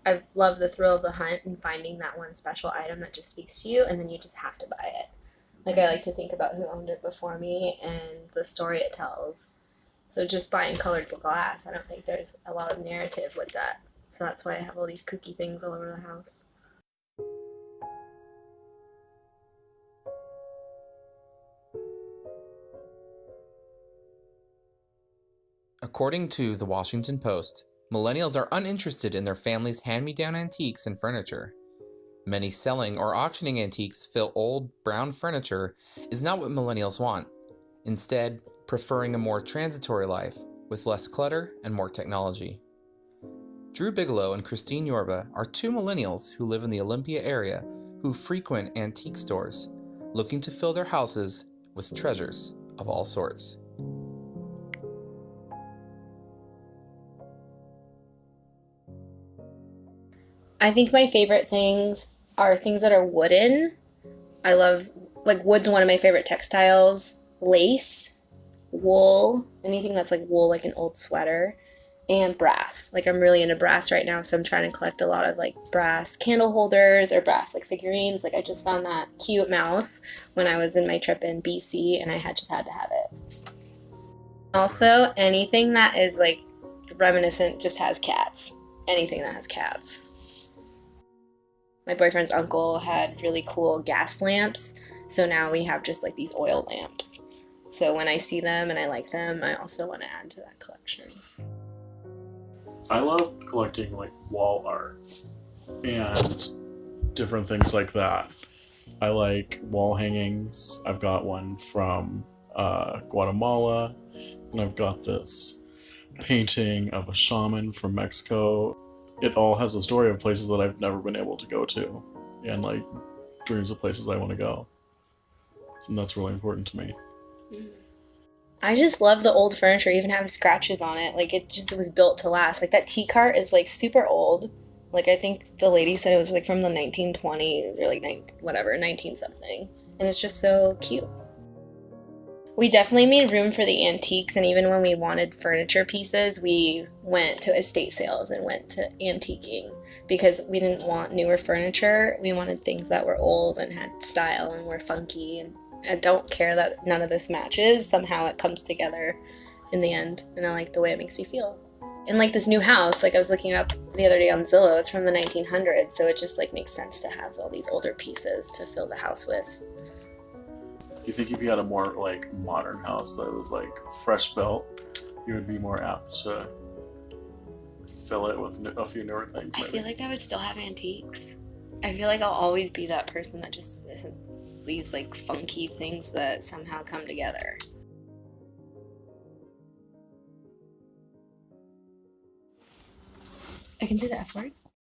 I love the thrill of the hunt and finding that one special item that just speaks to you, and then you just have to buy it. Like, I like to think about who owned it before me and the story it tells. So just buying colored glass, I don't think there's a lot of narrative with that. So that's why I have all these kooky things all over the house. According to the Washington Post, millennials are uninterested in their family's hand-me-down antiques and furniture. Many selling or auctioning antiques feel old, brown furniture is not what millennials want, instead preferring a more transitory life with less clutter and more technology. Drew Bigelow and Christine Yorba are two millennials who live in the Olympia area who frequent antique stores, looking to fill their houses with treasures of all sorts. I think my favorite things are things that are wooden. I love, like, wood's one of my favorite textiles. Lace, wool, anything that's like wool, like an old sweater, and brass. Like, I'm really into brass right now, so I'm trying to collect a lot of like brass candle holders or brass like figurines. Like, I just found that cute mouse when I was in my trip in BC, and I had just had to have it. Also, anything that is like reminiscent just has cats. Anything that has cats. My boyfriend's uncle had really cool gas lamps, so now we have just like these oil lamps. So when I see them and I like them, I also want to add to that collection. I love collecting like wall art and different things like that. I like wall hangings. I've got one from Guatemala, and I've got this painting of a shaman from Mexico. It all has a story of places that I've never been able to go to, and like dreams of places I want to go. And that's really important to me. I just love the old furniture, even have scratches on it. Like, it just was built to last. Like, that tea cart is like super old. Like, I think the lady said it was like from the 1920s or like whatever, 19 something. And it's just so cute. We definitely made room for the antiques, and even when we wanted furniture pieces, we went to estate sales and went to antiquing because we didn't want newer furniture. We wanted things that were old and had style and were funky. And I don't care that none of this matches. Somehow it comes together in the end, and I like the way it makes me feel. And like this new house, like I was looking it up the other day on Zillow, it's from the 1900s, so it just like makes sense to have all these older pieces to fill the house with. Do you think if you had a more like modern house that was like fresh built, you would be more apt to fill it with a few newer things? I Maybe? feel like I would still have antiques. I feel like I'll always be that person that just these like funky things that somehow come together. I can say the F word.